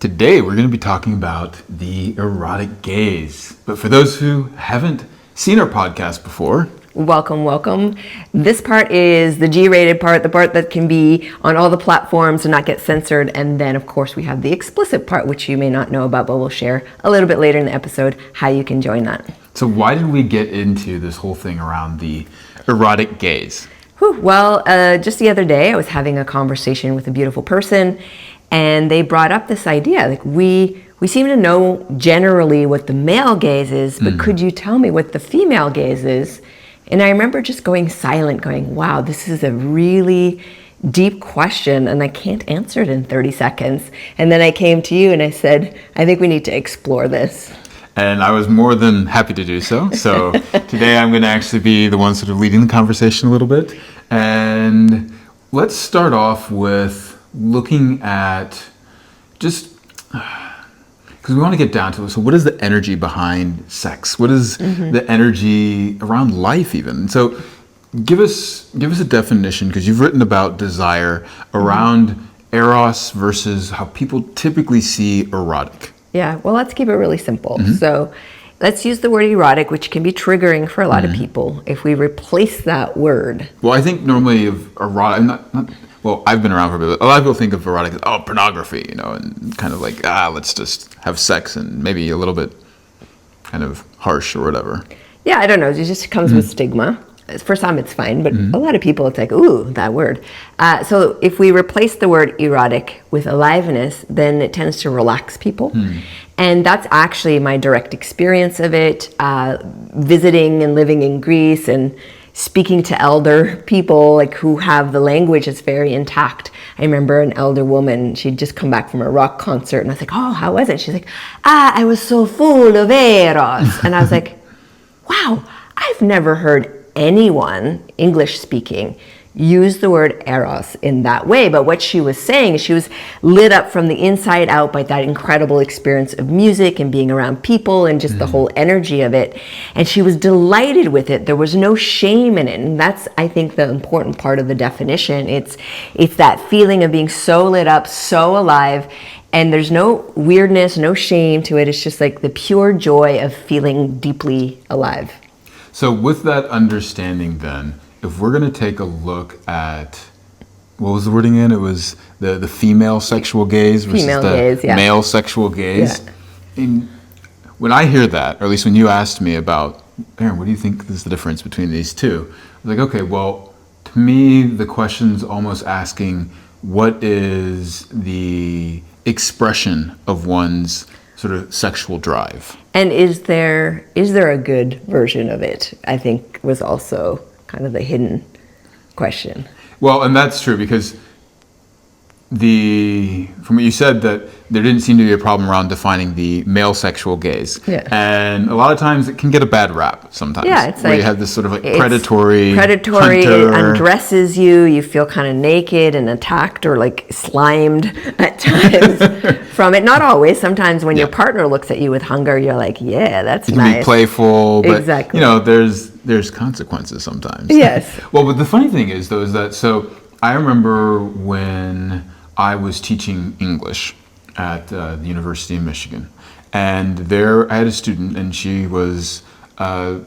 Today we're going to be talking about the erotic gaze. But for those who haven't seen our podcast before, welcome. This part is the G-rated part, the part that can be on all the platforms and not get censored. And then, of course, we have the explicit part, which you may not know about, but we'll share a little bit later in the episode how you can join that. So why did we get into this whole thing around the erotic gaze? Well, just the other day, I was having a conversation with a beautiful person, and they brought up this idea, like we seem to know generally what the male gaze is, but could you tell me what the female gaze is? And I remember just going silent, going, wow, this is a really deep question, and I can't answer it in 30 seconds. And then I came to you and I said, I think we need to explore this. And I was more than happy to do so. So today I'm going to actually be the one sort of leading the conversation a little bit. And let's start off with looking at just... because we want to get down to it. So what is the energy behind sex? What is the energy around life even? So give us a definition, because you've written about desire around eros versus how people typically see erotic. Yeah, well, let's keep it really simple. So let's use the word erotic, which can be triggering for a lot of people. If we replace that word. Well, I think normally of erotic, well, I've been around for a bit. A lot of people think of erotic as, pornography, and kind of like, let's just have sex, and maybe a little bit kind of harsh or whatever. Yeah, I don't know. It just comes with stigma. For some, it's fine, but a lot of people, it's like, ooh, that word. So if we replace the word erotic with aliveness, then it tends to relax people. And that's actually my direct experience of it, visiting and living in Greece and speaking to elder people like who have the language that's very intact. I remember an elder woman, she'd just come back from a rock concert, and I was like, oh, how was it? She's like, I was so full of eros. And I was like, wow, I've never heard anyone, English speaking, use the word eros in that way. But what she was saying, she was lit up from the inside out by that incredible experience of music and being around people and just the whole energy of it. And she was delighted with it. There was no shame in it. And that's, I think, the important part of the definition. It's that feeling of being so lit up, so alive, and there's no weirdness, no shame to it. It's just like the pure joy of feeling deeply alive. So with that understanding then, if we're going to take a look at, what was the wording in? It was the female sexual gaze versus male sexual gaze. Yeah. And when I hear that, or at least when you asked me about, Aaron, what do you think is the difference between these two? I was like, okay, well, to me, the question's almost asking, what is the expression of one's sort of sexual drive? And is there a good version of it? I think was also kind of the hidden question. Well, and that's true, because from what you said, that there didn't seem to be a problem around defining the male sexual gaze. Yeah. And a lot of times it can get a bad rap sometimes. Yeah, it's where you have this sort of like predatory, hunter. It undresses you. You feel kind of naked and attacked or like slimed at times from it. Not always. Sometimes when your partner looks at you with hunger, you're like, yeah, that's nice. It can be playful, but exactly. There's consequences sometimes. Yes. Well, but the funny thing is, though, is that, so I remember when I was teaching English at the University of Michigan, and there I had a student, and she was a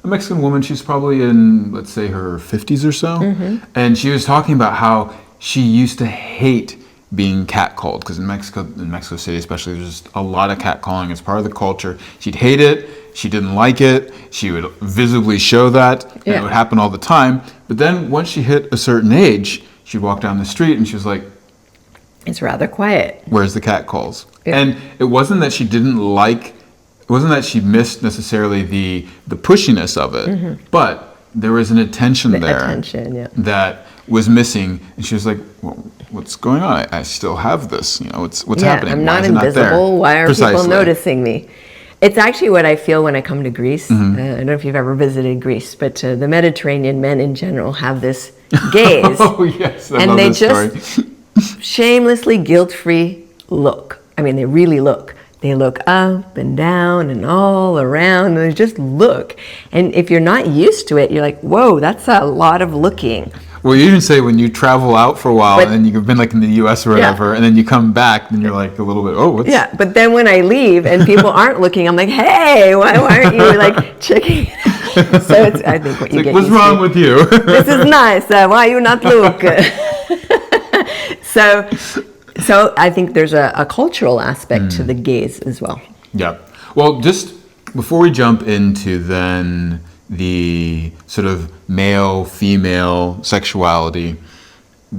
Mexican woman. She's probably in, let's say, her 50s or so, and she was talking about how she used to hate being catcalled, because in Mexico City especially, there's just a lot of catcalling. It's part of the culture. She'd hate it. She didn't like it. She would visibly show that, and it would happen all the time. But then once she hit a certain age, she'd walk down the street, and she was like, it's rather quiet. Where's the cat calls? Yeah. And it wasn't that she missed necessarily the pushiness of it, but there was an attention that was missing. And she was like, well, what's going on? I still have this. What's happening? I'm not invisible. Why are people noticing me? It's actually what I feel when I come to Greece. I don't know if you've ever visited Greece, but the Mediterranean men in general have this gaze. Oh, yes. I love this story. Just shamelessly guilt-free look. I mean, they really look. They look up and down and all around, and they just look. And if you're not used to it, you're like, whoa, that's a lot of looking. Well, you even say when you travel out for a while, and then you've been like in the U.S. or whatever, and then you come back, then you're like a little bit, oh, what's... Yeah, but then when I leave and people aren't looking, I'm like, hey, why aren't you like checking? So it's, I think what you get what's used wrong to. with you? This is nice. Why you not look? So I think there's a cultural aspect to the gaze as well. Yeah. Well, just before we jump into then the sort of male-female sexuality,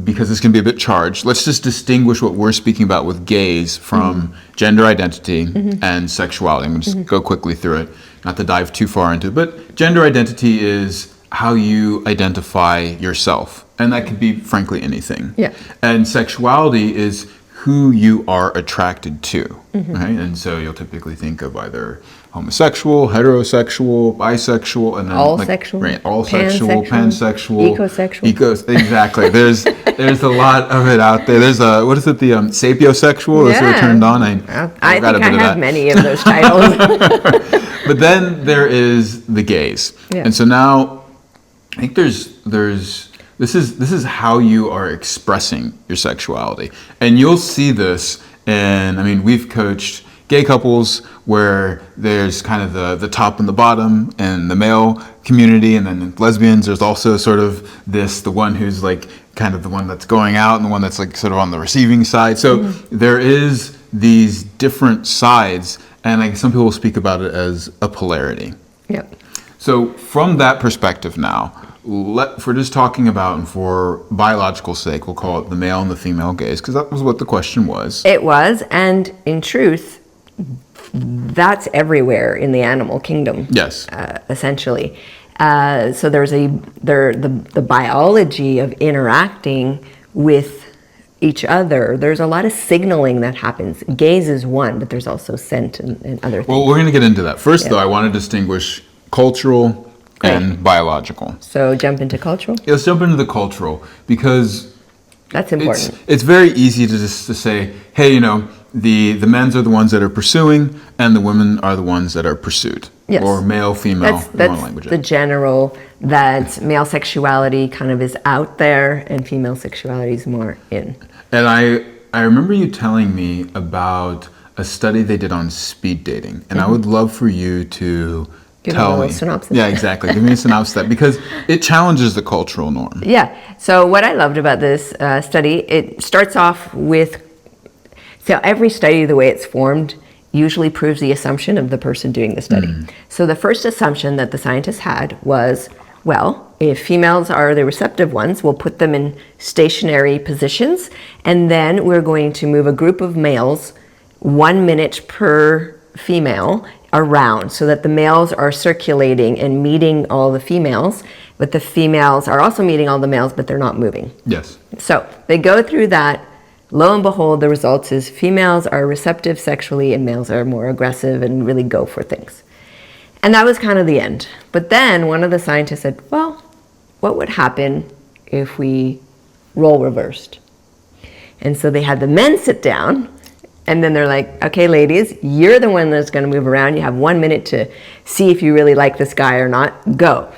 because this can be a bit charged, let's just distinguish what we're speaking about with gaze from gender identity and sexuality. I'm going to just go quickly through it, not to dive too far into it, but gender identity is how you identify yourself, and that could be, frankly, anything. Yeah. And sexuality is who you are attracted to, right? And so you'll typically think of either homosexual, heterosexual, bisexual, and then All sexual, right? All sexual, pansexual, ecosexual. Exactly. There's a lot of it out there. There's what is it? The sapiosexual. That's what it turned on. I think I have many of those titles. But then there is the gaze, and so now I think this is how you are expressing your sexuality, and you'll see this. And I mean, we've coached gay couples where there's kind of the top and the bottom and the male community, and then lesbians there's also sort of the one who's like kind of the one that's going out and the one that's like sort of on the receiving side. So there is these different sides, and like some people speak about it as a polarity. Yep. So from that perspective now, if we're just talking about, and for biological sake, we'll call it the male and the female gaze, because that was what the question was. It was, and in truth, that's everywhere in the animal kingdom. Yes. Essentially. So there's the biology of interacting with each other. There's a lot of signaling that happens. Gaze is one, but there's also scent and other things. Well, we're going to get into that. First, though, I want to distinguish cultural and biological. So jump into cultural? Yeah, let's jump into the cultural, because that's important. It's very easy to say, hey, the men's are the ones that are pursuing, and the women are the ones that are pursued. Yes. Or male, female, that's language. The general, that male sexuality kind of is out there and female sexuality is more in. And I remember you telling me about a study they did on speed dating, and I would love for you to tell me. Synopsis. Yeah, exactly. Give me a synopsis of that, because it challenges the cultural norm. Yeah. So what I loved about this study, it starts off with, so every study, the way it's formed, usually proves the assumption of the person doing the study. So the first assumption that the scientists had was, well, if females are the receptive ones, we'll put them in stationary positions, and then we're going to move a group of males 1 minute per female around, so that the males are circulating and meeting all the females, but the females are also meeting all the males, but they're not moving. Yes. So they go through that. Lo and behold, the results is females are receptive sexually and males are more aggressive and really go for things. And that was kind of the end. But then one of the scientists said, well, what would happen if we role reversed? And so they had the men sit down, and then they're like, okay, ladies, you're the one that's going to move around. You have 1 minute to see if you really like this guy or not. Go.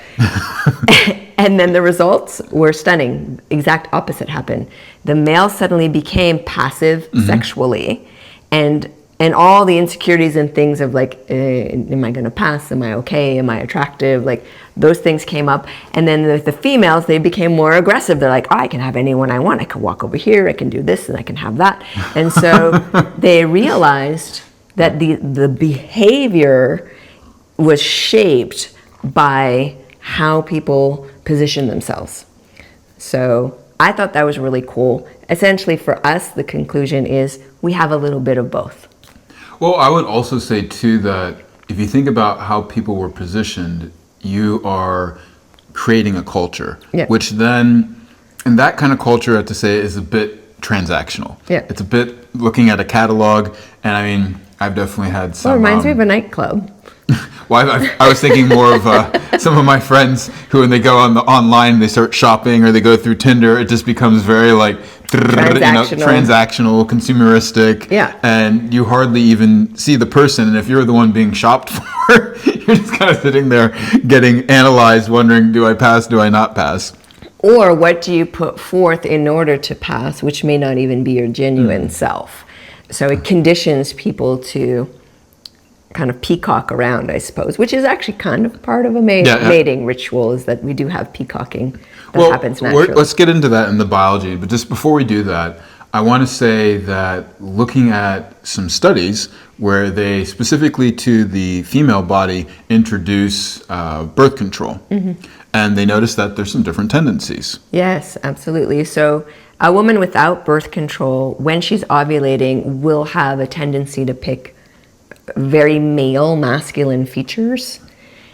And then the results were stunning. Exact opposite happened. The male suddenly became passive sexually, and all the insecurities and things of like, am I going to pass? Am I okay? Am I attractive? Like those things came up. And then the females, they became more aggressive. They're like, oh, I can have anyone I want. I can walk over here. I can do this and I can have that. And so they realized that the behavior was shaped by how people position themselves. So I thought that was really cool. Essentially for us, the conclusion is we have a little bit of both. Well, I would also say too that if you think about how people were positioned, you are creating a culture, which then, and that kind of culture, I have to say, is a bit transactional. Yeah. It's a bit looking at a catalog, and I mean, I've definitely had some... Well, it reminds me of a nightclub. Well, I was thinking more of some of my friends who, when they go online, they start shopping or they go through Tinder, it just becomes very like transactional, consumeristic, and you hardly even see the person. And if you're the one being shopped for, you're just kind of sitting there getting analyzed, wondering, do I pass, do I not pass? Or what do you put forth in order to pass, which may not even be your genuine self. So it conditions people to kind of peacock around, I suppose, which is actually kind of part of a mating ritual, is that we do have peacocking that happens naturally. Let's get into that in the biology, but just before we do that, I want to say that looking at some studies where they specifically to the female body introduce birth control, and they notice that there's some different tendencies. Yes, absolutely. So a woman without birth control, when she's ovulating, will have a tendency to pick very male, masculine features.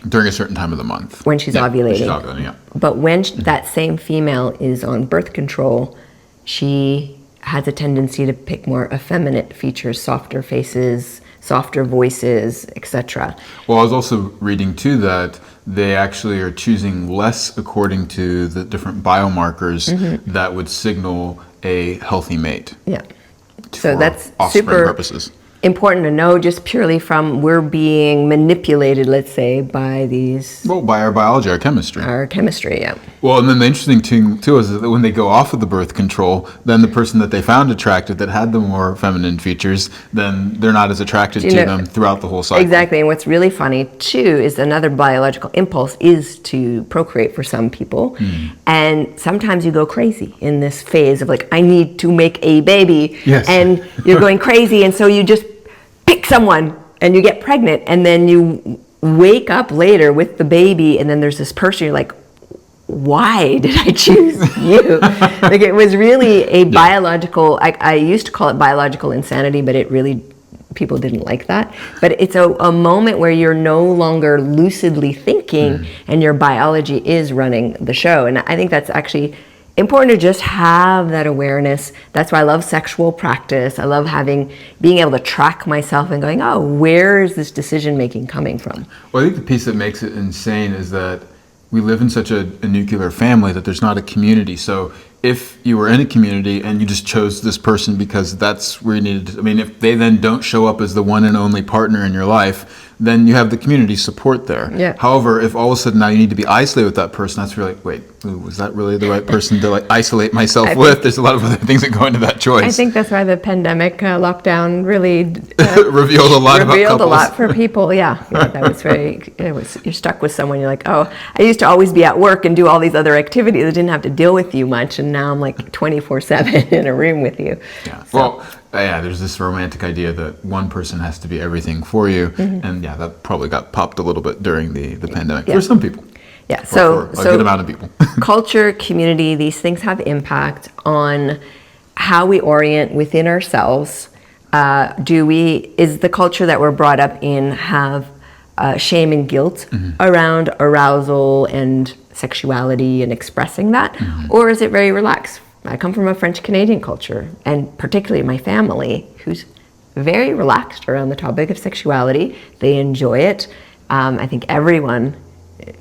During a certain time of the month. When she's ovulating. When she's ovulating, yeah. But when that same female is on birth control, she has a tendency to pick more effeminate features, softer faces, softer voices, etc. Well, I was also reading too that they actually are choosing less according to the different biomarkers that would signal a healthy mate. Yeah. So that's offspring super purposes. Important to know, just purely from we're being manipulated, let's say, by these... Well, by our biology, our chemistry. Our chemistry, yeah. Well, and then the interesting thing, too, is that when they go off of the birth control, then the person that they found attractive that had the more feminine features, then they're not as attracted to them throughout the whole cycle. Exactly, and what's really funny, too, is another biological impulse is to procreate for some people. And sometimes you go crazy in this phase of like, I need to make a baby. Yes. And you're going crazy, and so you just pick someone and you get pregnant, and then you wake up later with the baby, and then there's this person, you're like, why did I choose you? Like, it was really a biological, I used to call it biological insanity, but it really, people didn't like that. But it's a moment where you're no longer lucidly thinking and your biology is running the show. And I think that's actually important to just have that awareness. That's why I love sexual practice. I love being able to track myself and going, oh, where is this decision making coming from? Well, I think the piece that makes it insane is that we live in such a nuclear family that there's not a community. So if you were in a community and you just chose this person because that's where you needed to, I mean, if they then don't show up as the one and only partner in your life, then you have the community support there. Yeah. However, if all of a sudden now you need to be isolated with that person, that's where you're like, wait, was that really the right person to like isolate myself with? There's a lot of other things that go into that choice. I think that's why the pandemic lockdown really revealed a lot about couples. A lot for people. Yeah, that was you're stuck with someone. You're like, oh, I used to always be at work and do all these other activities. I didn't have to deal with you much, and now I'm like 24/7 in a room with you. Yeah. So. Well, yeah, there's this romantic idea that one person has to be everything for you, and yeah, that probably got popped a little bit during the pandemic for some people. Yeah, so for a good amount of people. Culture, community, these things have impact on how we orient within ourselves. Is the culture that we're brought up in have shame and guilt around arousal and sexuality and expressing that, or is it very relaxed? I come from a French-Canadian culture, and particularly my family, who's very relaxed around the topic of sexuality. They enjoy it. I think everyone,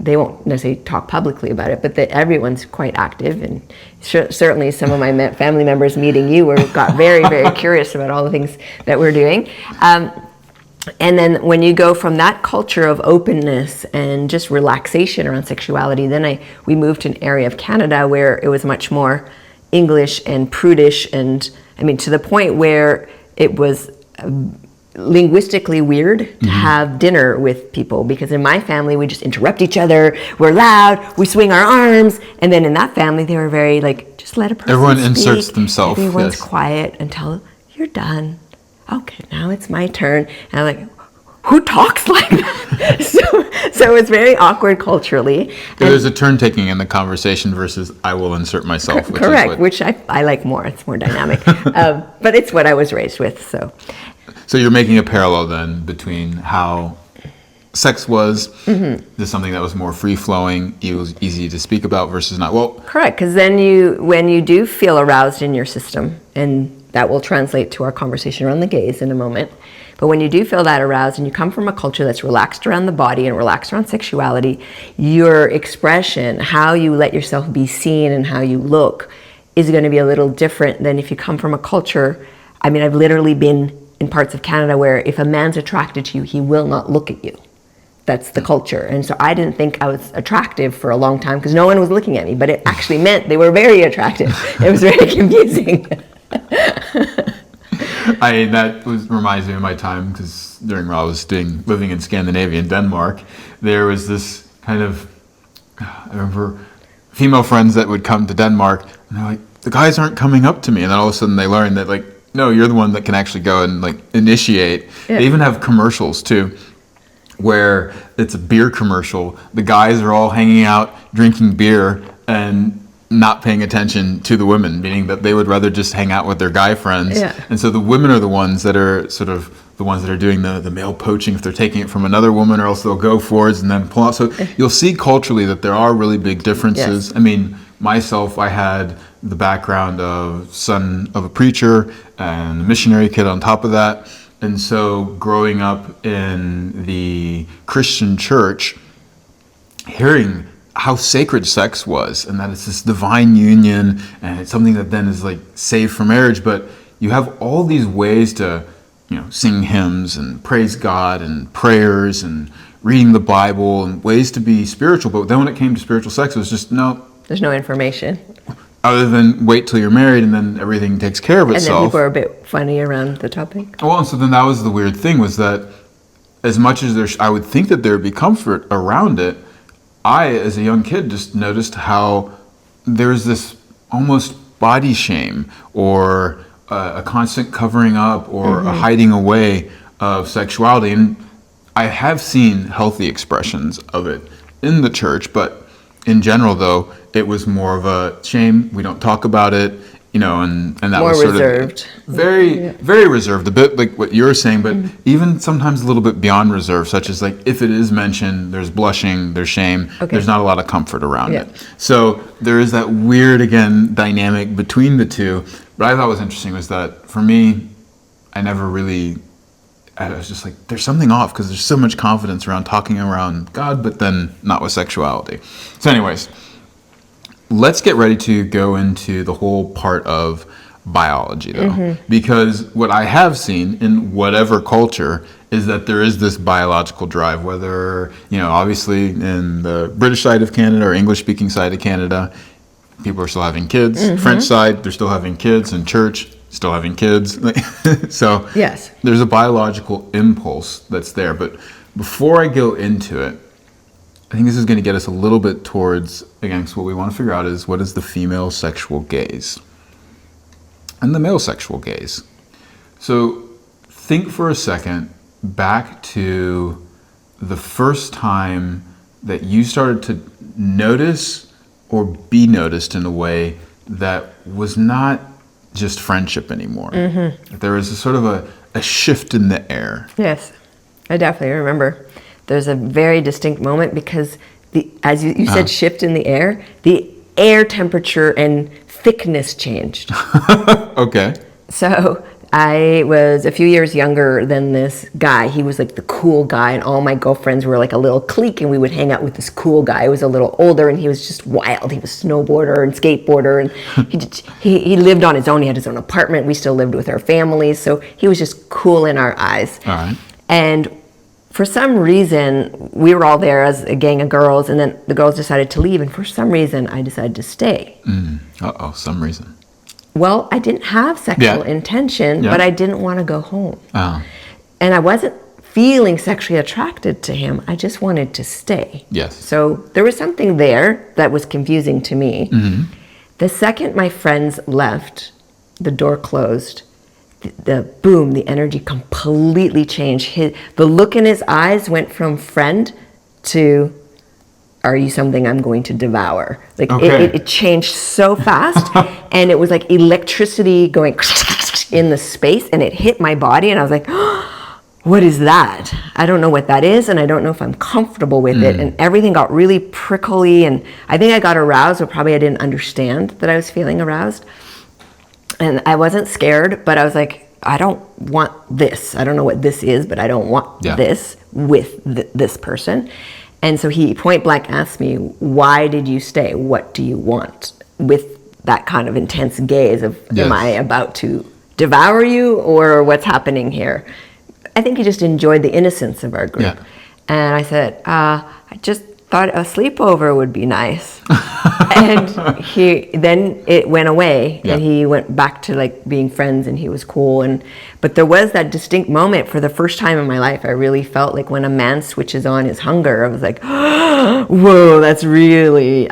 they won't necessarily talk publicly about it, but everyone's quite active, and certainly some of my family members meeting you got very, very curious about all the things that we're doing. And then when you go from that culture of openness and just relaxation around sexuality, then we moved to an area of Canada where it was much more English and prudish, and I mean, to the point where it was linguistically weird to have dinner with people, because in my family we just interrupt each other, we're loud, we swing our arms, and then in that family they were very like, just let a person everyone speak. Inserts themselves. Everyone's quiet until you're done. Okay, now it's my turn. And I'm like, who talks like that? so it's very awkward culturally. There's a turn taking in the conversation versus I will insert myself. Correct, which I like more. It's more dynamic. But it's what I was raised with. So you're making a parallel then between how sex was, to something that was more free flowing, it was easy to speak about versus not. Well, correct, because then when you do feel aroused in your system, and that will translate to our conversation around the gaze in a moment. But when you do feel that aroused and you come from a culture that's relaxed around the body and relaxed around sexuality, your expression, how you let yourself be seen and how you look, is going to be a little different than if you come from a culture. I mean, I've literally been in parts of Canada where if a man's attracted to you, he will not look at you. That's the culture. And so I didn't think I was attractive for a long time because no one was looking at me, but it actually meant they were very attractive. It was very confusing. Reminds me of my time, because during while I was living in Scandinavia, in Denmark, there was this kind of, I remember female friends that would come to Denmark, and they're like, the guys aren't coming up to me, and then all of a sudden they learn that, like, no, you're the one that can actually go and, like, initiate. Yeah. They even have commercials too, where it's a beer commercial. The guys are all hanging out, drinking beer, and not paying attention to the women, meaning that they would rather just hang out with their guy friends. Yeah. And so the women are the ones that are sort of the ones that are doing the male poaching if they're taking it from another woman, or else they'll go forwards and then pull out. So you'll see culturally that there are really big differences. Yes. I mean, myself, I had the background of son of a preacher and a missionary kid on top of that. And so growing up in the Christian church, hearing how sacred sex was, and that it's this divine union, and it's something that then is like saved for marriage, but you have all these ways to, sing hymns and praise God and prayers and reading the Bible and ways to be spiritual. But then when it came to spiritual sex, it was just no. There's no information. Other than wait till you're married and then everything takes care of itself. And then people are a bit funny around the topic. Well, and so then that was the weird thing, was that as much as I would think that there would be comfort around it, I, as a young kid, just noticed how there's this almost body shame, or a constant covering up, or a hiding away of sexuality. And I have seen healthy expressions of it in the church, but in general, though, it was more of a shame. We don't talk about it, and that more was sort reserved. Of very reserved, a bit like what you were saying, but even sometimes a little bit beyond reserve, such as like if it is mentioned, there's blushing, there's shame, there's not a lot of comfort around it. So there is that weird, again, dynamic between the two. But I thought was interesting was that for me, I was just like, there's something off, because there's so much confidence around talking around God, but then not with sexuality. So anyways, let's get ready to go into the whole part of biology, though, because what I have seen in whatever culture is that there is this biological drive, whether, obviously in the British side of Canada or English-speaking side of Canada, people are still having kids. French side, they're still having kids. In church, still having kids. So yes, there's a biological impulse that's there. But before I go into it, I think this is going to get us a little bit towards, again, what we want to figure out is, what is the female sexual gaze and the male sexual gaze? So think for a second back to the first time that you started to notice or be noticed in a way that was not just friendship anymore. There was a sort of a shift in the air. Yes, I definitely remember. There's a very distinct moment, because as you said, shift in the air temperature and thickness changed. Okay. So I was a few years younger than this guy. He was like the cool guy, and all my girlfriends were like a little clique, and we would hang out with this cool guy who was a little older, and he was just wild. He was a snowboarder and skateboarder, and he lived on his own. He had his own apartment. We still lived with our families, so he was just cool in our eyes. All right. And for some reason, we were all there as a gang of girls, and then the girls decided to leave, and for some reason, I decided to stay. Some reason. Well, I didn't have sexual intention, but I didn't want to go home. And I wasn't feeling sexually attracted to him. I just wanted to stay. Yes. So there was something there that was confusing to me. The second my friends left, the door closed, the energy completely changed. The look in his eyes went from friend to, are you something I'm going to devour? Like it changed so fast, and it was like electricity going in the space, and it hit my body, and I was like, oh, what is that? I don't know what that is, and I don't know if I'm comfortable with it. And everything got really prickly, and I think I got aroused, but probably I didn't understand that I was feeling aroused. And I wasn't scared, but I was like, I don't want this. I don't know what this is, but I don't want this with this person. And so he point blank asked me, why did you stay? What do you want? With that kind of intense gaze of, am I about to devour you, or what's happening here? I think he just enjoyed the innocence of our group. And I said, I just thought a sleepover would be nice. And then it went away, and he went back to like being friends, and he was cool. But there was that distinct moment for the first time in my life. I really felt like when a man switches on his hunger, I was like, whoa, that's really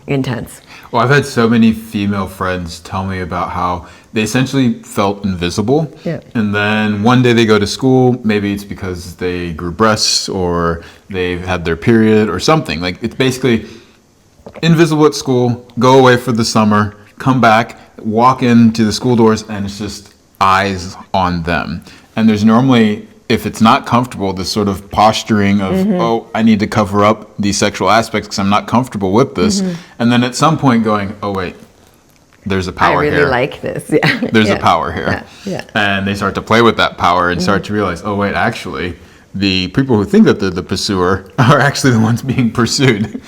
intense. Well, I've had so many female friends tell me about how they essentially felt invisible. Yeah. And then one day they go to school, maybe it's because they grew breasts or they've had their period or something. Like, it's basically invisible at school, go away for the summer, come back, walk into the school doors, and it's just eyes on them. And there's normally, if it's not comfortable, this sort of posturing of, oh, I need to cover up these sexual aspects because I'm not comfortable with this. And then at some point going, oh, wait, there's a power here. I really like this. Yeah. There's a power here. Yeah. And they start to play with that power and start to realize, oh, wait, actually, the people who think that they're the pursuer are actually the ones being pursued.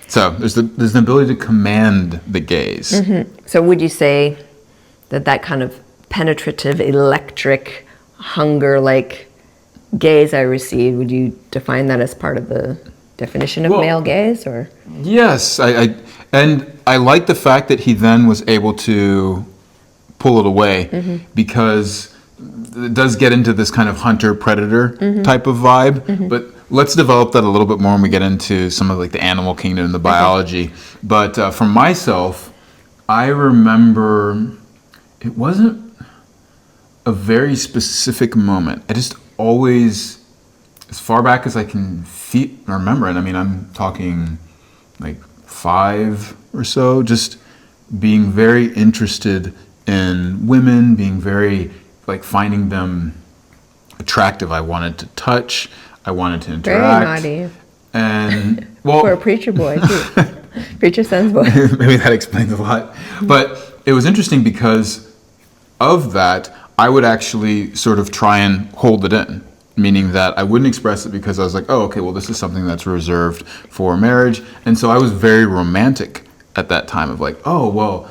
So there's an ability to command the gaze. So would you say that kind of penetrative, electric, hunger-like gaze I received, would you define that as part of the definition of male gaze, or? Yes, I like the fact that he then was able to pull it away, because it does get into this kind of hunter-predator type of vibe, but let's develop that a little bit more when we get into some of like the animal kingdom and the biology. But for myself, I remember it wasn't a very specific moment. I just always, as far back as I can remember it, I mean, I'm talking like 5 or so, just being very interested in women, being very, like, finding them attractive. I wanted to touch, I wanted to interact. Very naughty. And, well, for a preacher boy, too. Preacher son's boy. Maybe that explains a lot. But it was interesting because of that, I would actually sort of try and hold it in, meaning that I wouldn't express it because I was like, oh, okay, well, this is something that's reserved for marriage. And so I was very romantic at that time of like, oh, well,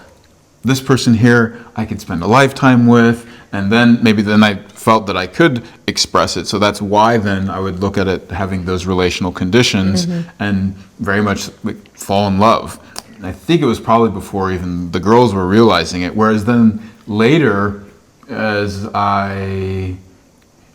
this person here I could spend a lifetime with. And then I felt that I could express it. So that's why then I would look at it having those relational conditions and very much like fall in love. And I think it was probably before even the girls were realizing it. Whereas then later, as I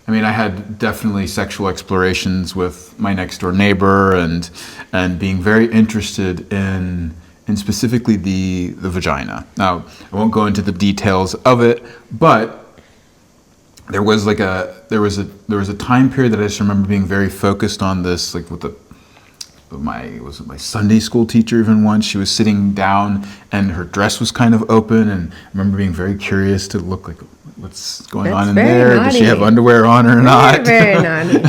had definitely sexual explorations with my next door neighbor and being very interested in specifically the vagina. Now, I won't go into the details of it, but there was a time period that I just remember being very focused on this, like with my Sunday school teacher even once. She was sitting down and her dress was kind of open, and I remember being very curious to look like, what's going on in there? Naughty. Does she have underwear on or not? Very naughty.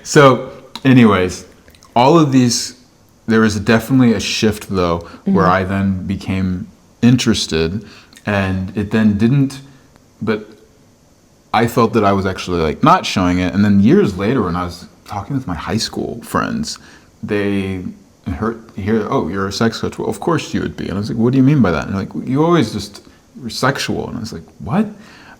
So anyways, all of these, there was definitely a shift though, where I then became interested, and it then didn't, but I felt that I was actually like not showing it. And then years later when I was talking with my high school friends, they hear, oh, you're a sex coach. Well, of course you would be. And I was like, what do you mean by that? And they're like, you always just were sexual. And I was like, what?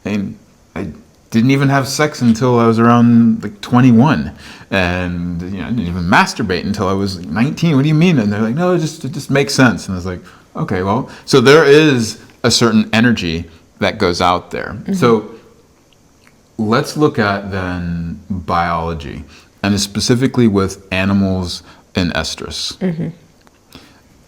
I mean, I didn't even have sex until I was around like 21. And I didn't even masturbate until I was like 19. What do you mean? And they're like, no, it just makes sense. And I was like, okay, well, so there is a certain energy that goes out there. So let's look at then biology, and specifically with animals in estrus.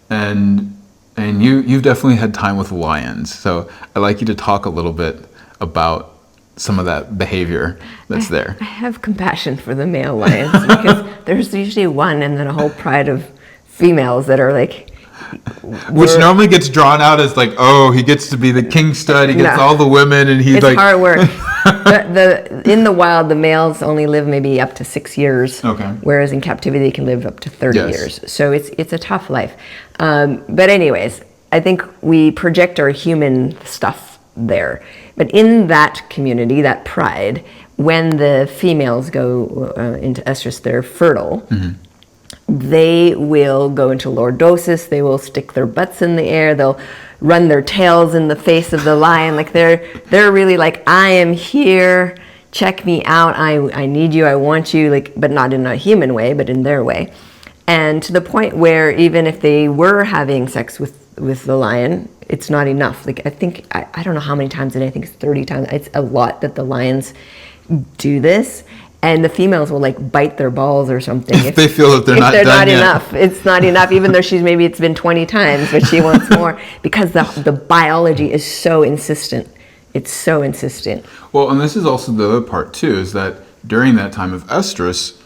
And you've definitely had time with lions, so I'd like you to talk a little bit about some of that behavior that's there. I have compassion for the male lions because there's usually one and then a whole pride of females that are like, which normally gets drawn out as like, oh, he gets to be the king stud, he gets all the women, and he's like... It's hard work. In the wild, the males only live maybe up to 6 years, whereas in captivity they can live up to 30 years. So it's a tough life. But anyways, I think we project our human stuff there. But in that community, that pride, when the females go into estrus, they're fertile. They will go into lordosis. They will stick their butts in the air. They'll run their tails in the face of the lion. Like they're really like, I am here check me out, I need you, I want you, like, but not in a human way, but in their way. And to the point where even if they were having sex with the lion, it's not enough. Like, I think, I don't know how many times a day, I think it's 30 times. It's a lot that the lions do this. And the females will like bite their balls or something. If they feel that they're not done yet. Enough. It's not enough, even though it's been 20 times, but she wants more because the biology is so insistent. It's so insistent. Well, and this is also the other part too, is that during that time of estrus,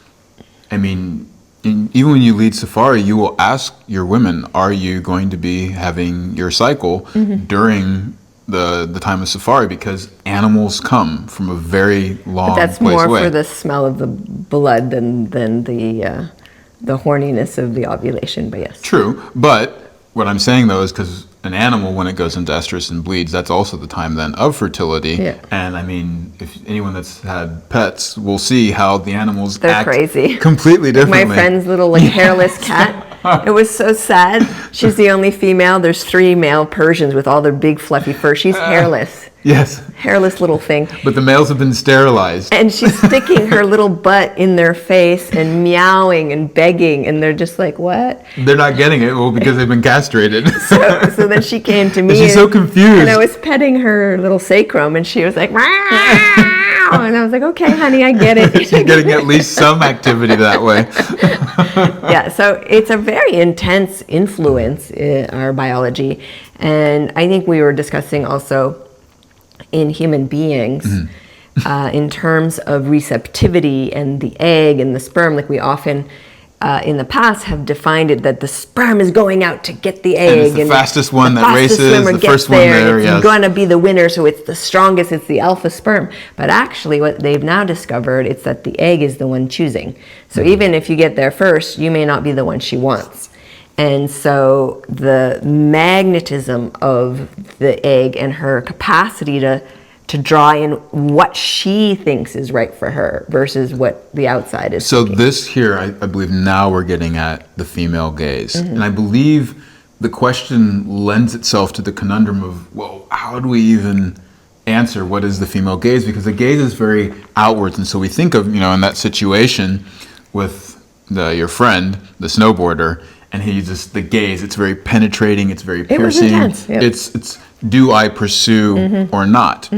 I mean, even when you lead safari, you will ask your women, are you going to be having your cycle during the time of safari? Because animals come from a very long but that's place more away. For the smell of the blood than the horniness of the ovulation, but yes. True, but what I'm saying though is because an animal, when it goes into estrus and bleeds, that's also the time then of fertility. Yeah. And I mean, if anyone that's had pets will see how the animals They're act crazy. completely differently. My friend's little hairless cat. It was so sad. She's the only female. There's 3 male Persians with all their big fluffy fur. She's hairless. Yes. Hairless little thing. But the males have been sterilized. And she's sticking her little butt in their face and meowing and begging, and they're just like, what? They're not getting it, well, because they've been castrated. So then she came to me. And she's so confused. And I was petting her little sacrum, and she was like, meow. And I was like, okay, honey, I get it. She's getting at least some activity that way. Yeah, so it's a very intense influence in our biology. And I think we were discussing also in human beings, in terms of receptivity and the egg and the sperm, like we often in the past have defined it that the sperm is going out to get the egg. And it's the fastest one that races, the first one there, there, it's yes. going to be the winner, so it's the strongest, it's the alpha sperm. But actually what they've now discovered, it's that the egg is the one choosing. So even if you get there first, you may not be the one she wants. And so the magnetism of the egg and her capacity to draw in what she thinks is right for her versus what the outside is So thinking. this here, I believe now we're getting at the female gaze. And I believe the question lends itself to the conundrum of, well, how do we even answer what is the female gaze? Because the gaze is very outwards. And so we think of, in that situation with your friend, the snowboarder, and the gaze, it's very penetrating, it's very piercing. It was intense, yeah. It's do I pursue or not?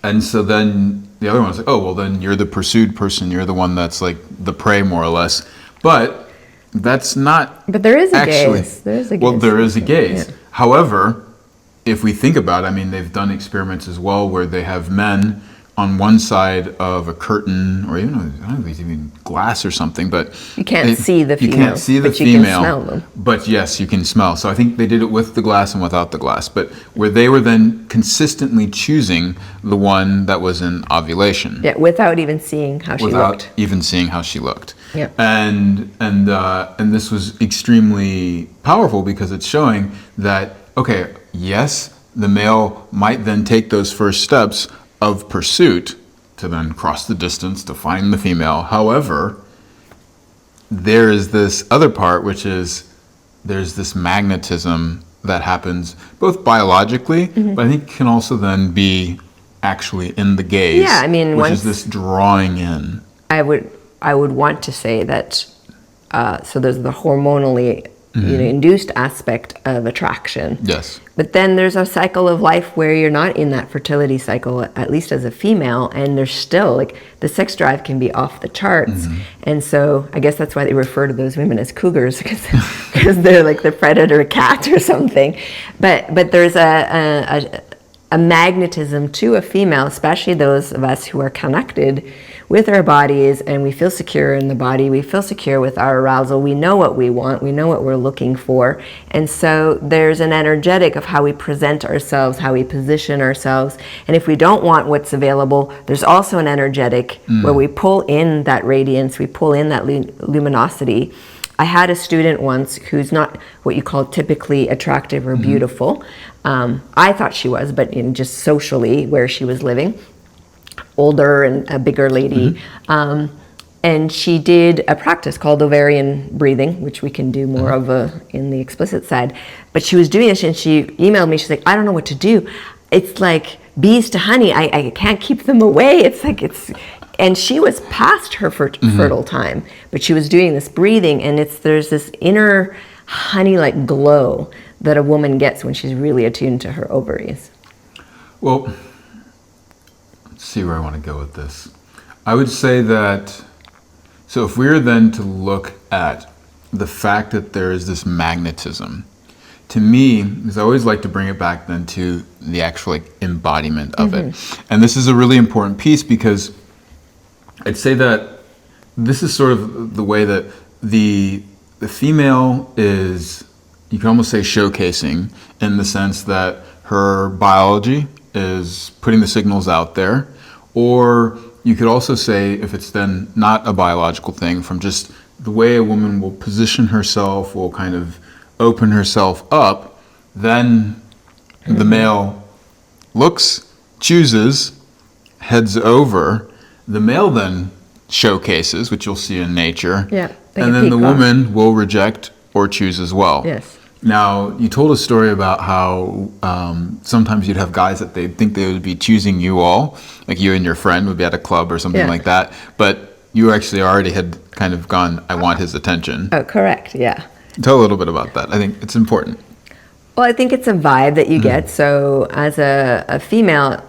And so then the other one's like, oh, well, then you're the pursued person. You're the one that's like the prey, more or less. But that's not. But there is a actually, gaze. There is a gaze. Well, there is a gaze. Yeah. However, if we think about it, they've done experiments as well where they have men on one side of a curtain, or even, I don't know if it's even glass or something, but You can't see the female. You can't see the but female, you can smell them. but yes, you can smell. So I think they did it with the glass and without the glass, but where they were then consistently choosing the one that was in ovulation. Yeah, without even seeing how she Without looked. even seeing how she looked. Yeah. And this was extremely powerful because it's showing that, okay, yes, the male might then take those first steps of pursuit to then cross the distance to find the female. However, there is this other part, which is there's this magnetism that happens both biologically, but I think can also then be actually in the gaze. Yeah, which is this drawing in. I would want to say that so there's the hormonally induced aspect of attraction. Yes. But then there's a cycle of life where you're not in that fertility cycle, at least as a female, and there's still like the sex drive can be off the charts. And so I guess that's why they refer to those women as cougars, because they're like the predator cat or something. But there's a magnetism to a female, especially those of us who are connected with our bodies and we feel secure in the body, we feel secure with our arousal, we know what we want, we know what we're looking for. And so there's an energetic of how we present ourselves, how we position ourselves. And if we don't want what's available, there's also an energetic where we pull in that radiance, we pull in that luminosity. I had a student once who's not what you call typically attractive or beautiful. I thought she was, but in just socially where she was living, older and a bigger lady. And she did a practice called ovarian breathing, which we can do more of in the explicit side. But she was doing this and she emailed me, she's like, I don't know what to do. It's like bees to honey. I can't keep them away. It's like and she was past her fertile time, but she was doing this breathing, and there's this inner honey-like glow that a woman gets when she's really attuned to her ovaries. Well, let's see where I want to go with this. I would say that, so if we were then to look at the fact that there is this magnetism, to me, because I always like to bring it back then to the actual embodiment of it. And this is a really important piece, because I'd say that this is sort of the way that the female is, you can almost say, showcasing, in the sense that her biology is putting the signals out there. Or you could also say, if it's then not a biological thing, from just the way a woman will position herself, will kind of open herself up, then the male looks, chooses, heads over. The male then showcases, which you'll see in nature. Yeah. And then the woman will reject or choose as well. Yes. Now, you told a story about how sometimes you'd have guys that they think they would be choosing you all, like you and your friend would be at a club or something like that, but you actually already had kind of gone, I want his attention. Oh, correct, yeah. Tell a little bit about that. I think it's important. Well, I think it's a vibe that you get. So as a female,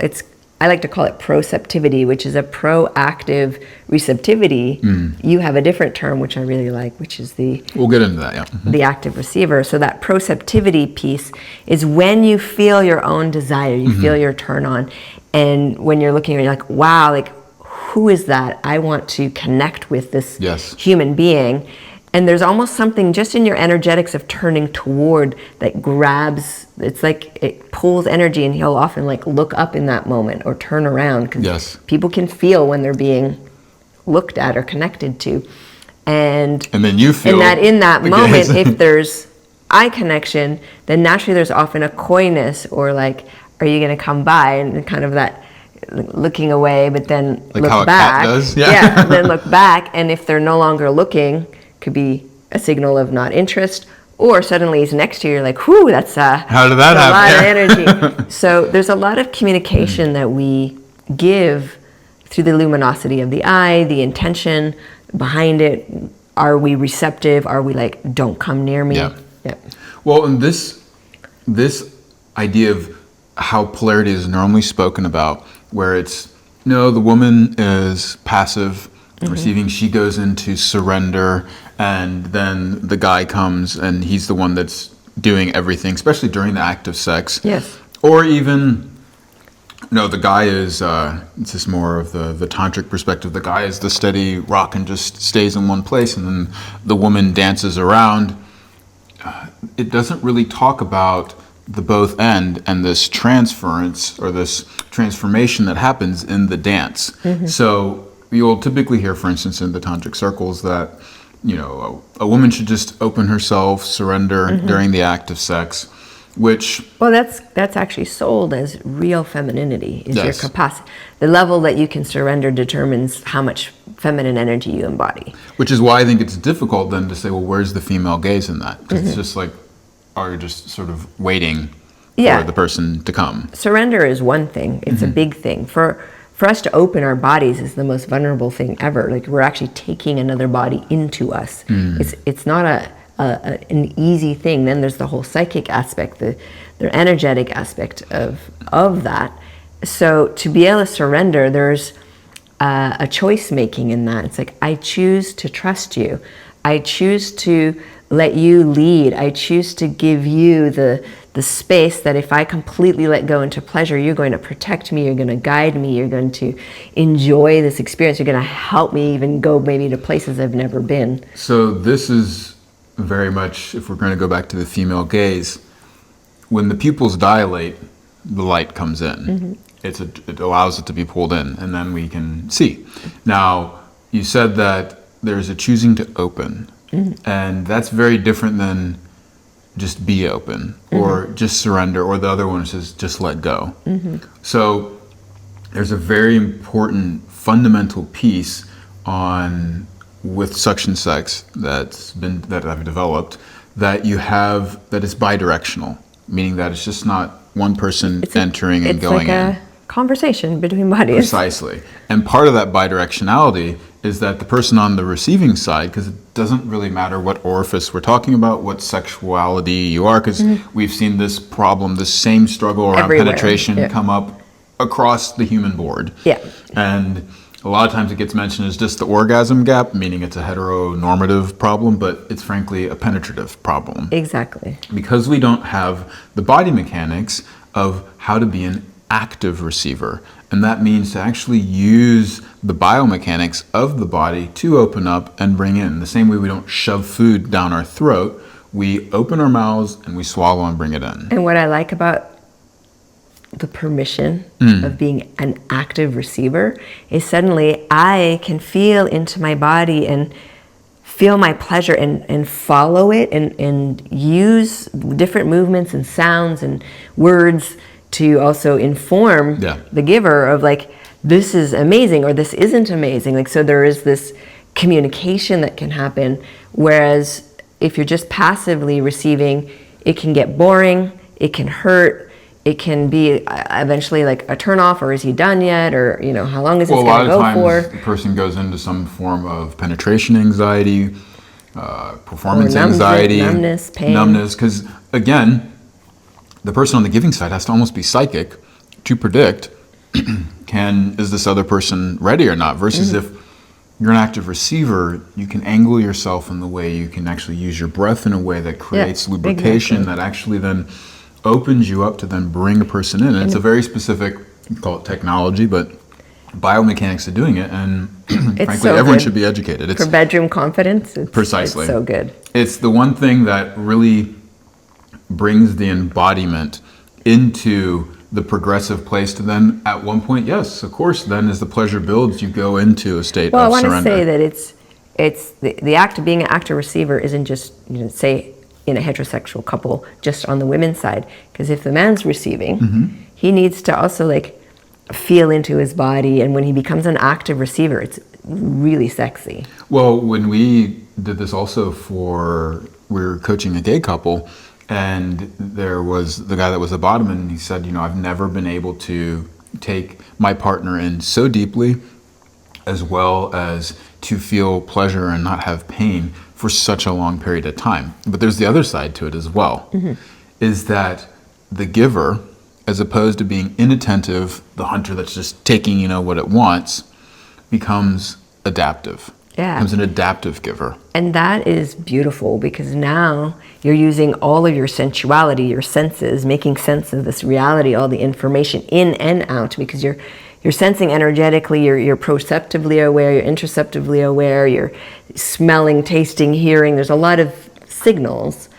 I like to call it proceptivity, which is a proactive receptivity. You have a different term, which I really like, which is we'll get into that, yeah. The active receiver. So that proceptivity piece is when you feel your own desire, you feel your turn on. And when you're looking, you're like, wow, like, who is that? I want to connect with this human being. And there's almost something just in your energetics of turning toward that grabs, it's like it pulls energy, and he'll often like look up in that moment or turn around, because people can feel when they're being looked at or connected to. And then you feel in that moment, if there's eye connection, then naturally there's often a coyness, or like, are you going to come by? And kind of that looking away, but then like look how back. A cat does? Then look back. And if they're no longer looking, could be a signal of not interest, or suddenly he's next to you, you're like, whoo, that's how did that happen? A lot of energy. So there's a lot of communication that we give through the luminosity of the eye, the intention behind it. Are we receptive? Are we like, don't come near me? Yeah. Well, and this idea of how polarity is normally spoken about, where it's, no, the woman is passive, receiving, she goes into surrender, and then the guy comes and he's the one that's doing everything, especially during the act of sex. Yes. Or even, no, the guy is, it's just more of the tantric perspective, the guy is the steady rock and just stays in one place, and then the woman dances around. It doesn't really talk about the both end and this transference or this transformation that happens in the dance. So you'll typically hear, for instance, in the tantric circles that, you know, a woman should just open herself, surrender during the act of sex, which... Well, that's actually sold as real femininity, is your capacity. The level that you can surrender determines how much feminine energy you embody. Which is why I think it's difficult then to say, well, where's the female gaze in that? Because it's just like, are you just sort of waiting for the person to come? Surrender is one thing. It's a big thing. For us to open our bodies is the most vulnerable thing ever. Like, we're actually taking another body into us. It's not an easy thing. Then there's the whole psychic aspect, the energetic aspect of that. So to be able to surrender, there's a choice making in that. It's like, I choose to trust you. I choose to let you lead. I choose to give you the space that if I completely let go into pleasure, you're going to protect me, you're going to guide me, you're going to enjoy this experience, you're going to help me even go maybe to places I've never been. So this is very much, if we're going to go back to the female gaze, when the pupils dilate, the light comes in. It allows it to be pulled in, and then we can see. Now, you said that there's a choosing to open, and that's very different than just be open or just surrender, or the other one says just let go. So there's a very important fundamental piece with suction sex that I've developed, that you have, that is bidirectional, meaning that it's just not one person entering and going in. It's like a conversation between bodies. Precisely. And part of that bidirectionality is that the person on the receiving side, because it doesn't really matter what orifice we're talking about, what sexuality you are, because we've seen this problem, this same struggle around Everywhere. penetration come up across the human board. Yeah. And a lot of times it gets mentioned as just the orgasm gap, meaning it's a heteronormative problem, but it's frankly a penetrative problem. Exactly. Because we don't have the body mechanics of how to be an active receiver. And that means to actually use the biomechanics of the body to open up and bring in. The same way we don't shove food down our throat, we open our mouths and we swallow and bring it in. And what I like about the permission of being an active receiver is suddenly I can feel into my body and feel my pleasure and follow it and use different movements and sounds and words to also inform the giver of like, this is amazing or this isn't amazing. Like, so there is this communication that can happen. Whereas if you're just passively receiving, it can get boring, it can hurt, it can be eventually like a turn off, or is he done yet? Or, you know, how long is this going to go for? A lot of times the person goes into some form of penetration anxiety, performance anxiety, numbness, pain. Numbness, because again, the person on the giving side has to almost be psychic to predict, is this other person ready or not? Versus if you're an active receiver, you can angle yourself in the way you can actually use your breath in a way that creates lubrication that actually then opens you up to then bring a person in. And it's a very specific, you call it technology, but biomechanics of doing it. And frankly, so everyone good. should be educated. It's for bedroom confidence. precisely. It's so good. It's the one thing that really brings the embodiment into the progressive place to then at one point, yes, of course, then as the pleasure builds, you go into a state of surrender. Well, I want to say that it's the act of being an actor receiver isn't just, you know, say in a heterosexual couple, just on the women's side. Because if the man's receiving, he needs to also like feel into his body. And when he becomes an active receiver, it's really sexy. Well, when we did this also we were coaching a gay couple, and there was the guy that was the bottom, and he said, you know, I've never been able to take my partner in so deeply, as well as to feel pleasure and not have pain for such a long period of time. But there's the other side to it as well, is that the giver, as opposed to being inattentive, the hunter that's just taking, you know, what it wants, becomes adaptive. Yeah. Becomes an adaptive giver. And that is beautiful, because now you're using all of your sensuality, your senses, making sense of this reality, all the information in and out, because you're sensing energetically, you're proceptively aware, you're interoceptively aware, you're smelling, tasting, hearing. There's a lot of signals.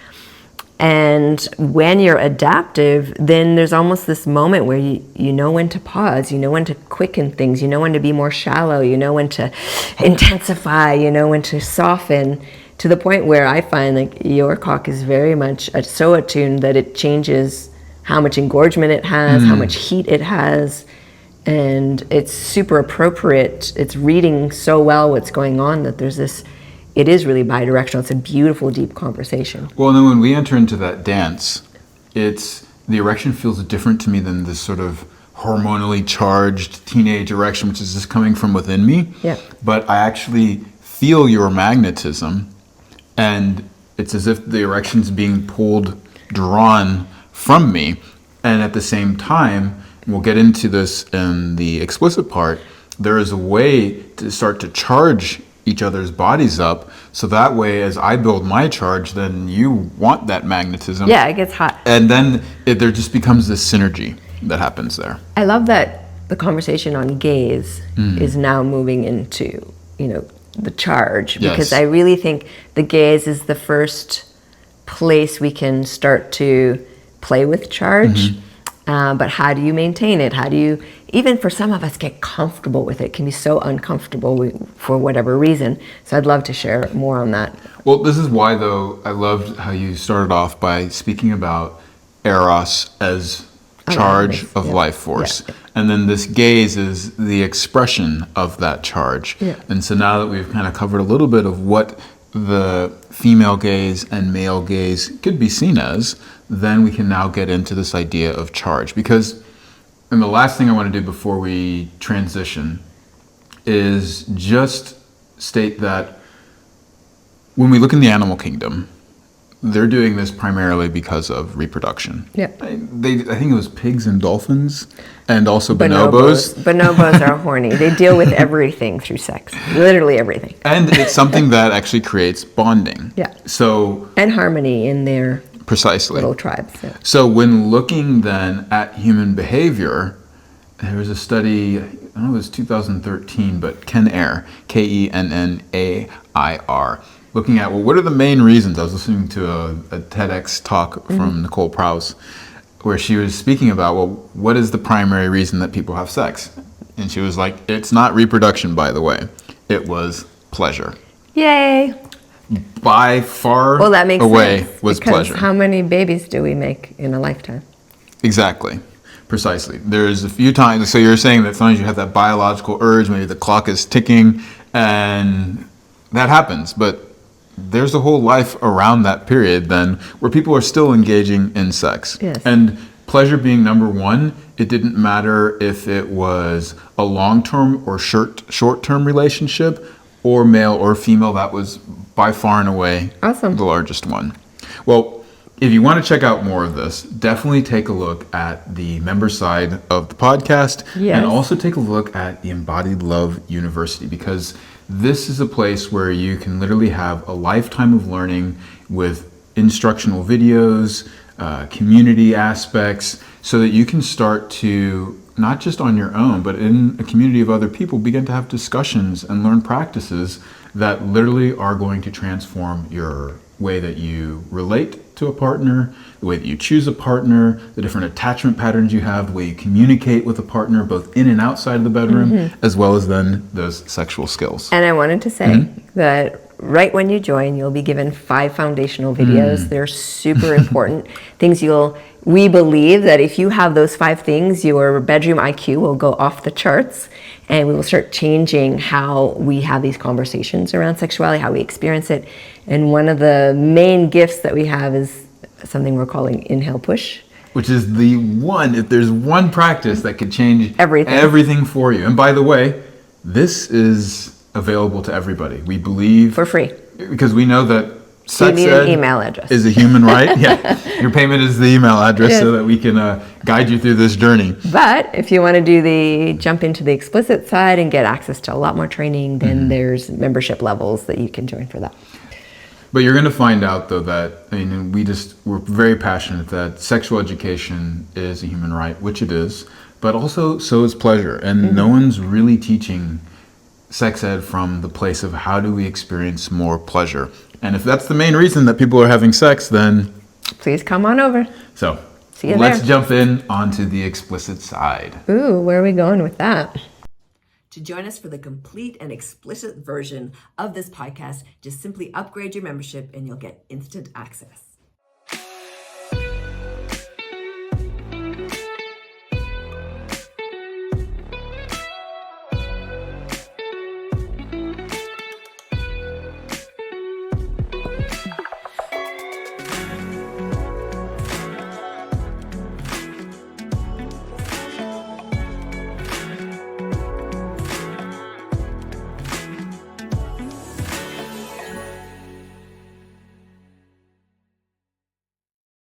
And when you're adaptive, then there's almost this moment where you know when to pause, you know when to quicken things, you know when to be more shallow, you know when to intensify, you know when to soften, to the point where I find like your cock is very much so attuned that it changes how much engorgement it has, how much heat it has. And it's super appropriate. It's reading so well what's going on that there's this, it is really bidirectional. It's a beautiful, deep conversation. Well, and then when we enter into that dance, the erection feels different to me than this sort of hormonally charged teenage erection, which is just coming from within me. Yeah. But I actually feel your magnetism, and it's as if the erection's being drawn from me. And at the same time, we'll get into this in the explicit part, there is a way to start to charge each other's bodies up, so that way as I build my charge, then you want that magnetism. Yeah, it gets hot. And then there just becomes this synergy that happens there. I love that the conversation on gaze is now moving into, you know, the charge, because I really think the gaze is the first place we can start to play with charge. But how do you maintain it? How do you, even for some of us, get comfortable with it? It can be so uncomfortable for whatever reason. So I'd love to share more on that. Well, this is why, though, I loved how you started off by speaking about Eros as charge of life force. Yeah. And then this gaze is the expression of that charge. Yeah. And so now that we've kind of covered a little bit of what the female gaze and male gaze could be seen as, then we can now get into this idea of charge. Because And the last thing I want to do before we transition is just state that when we look in the animal kingdom, they're doing this primarily because of reproduction. Yeah. I think it was pigs and dolphins, and also bonobos. Bonobos are horny. They deal with everything through sex, literally everything. And it's something that actually creates bonding. Yeah. So and harmony in their precisely little tribes. Yeah. So when looking then at human behavior, there was a study, I don't know if it was 2013, but Kennair, Kennair, looking at, well, what are the main reasons? I was listening to a TEDx talk from Nicole Prouse, where she was speaking about, well, what is the primary reason that people have sex? And she was like, it's not reproduction, by the way. It was pleasure. Yay. By far that makes away sense, was because pleasure. How many babies do we make in a lifetime? Exactly. Precisely. There's a few times, so you're saying that sometimes you have that biological urge, maybe the clock is ticking, and that happens. But there's a whole life around that period then where people are still engaging in sex. Yes. And pleasure being number one, it didn't matter if it was a long-term or short-term relationship, or male or female, that was by far and away Awesome. the largest one. Well, if you want to check out more of this, definitely take a look at the member side of the podcast. Yes. And also take a look at the Embodied Love University, because this is a place where you can literally have a lifetime of learning with instructional videos, community aspects, so that you can start to, not just on your own, but in a community of other people, begin to have discussions and learn practices that literally are going to transform your way that you relate to a partner, the way that you choose a partner, the different attachment patterns you have, the way you communicate with a partner, both in and outside of the bedroom, as well as then those sexual skills. And I wanted to say that right when you join, you'll be given 5 foundational videos. They're super important. We believe that if you have those 5 things, your bedroom IQ will go off the charts, and we will start changing how we have these conversations around sexuality, how we experience it. And one of the main gifts that we have is something we're calling inhale push. Which is the one, if there's one practice that could change Everything for you. And by the way, this is available to everybody. We believe, For free. because we know that You sex need ed an email address. is a human right. Yeah, your payment is the email address, Yes. so that we can guide you through this journey. But if you want to jump into the explicit side and get access to a lot more training, then there's membership levels that you can join for that. But you're going to find out, though, that we're very passionate that sexual education is a human right, which it is, but also so is pleasure. And no one's really teaching sex ed from the place of how do we experience more pleasure. And if that's the main reason that people are having sex, then Please come on over. so See you let's there. jump in onto the explicit side. Ooh, where are we going with that? To join us for the complete and explicit version of this podcast, just simply upgrade your membership and you'll get instant access.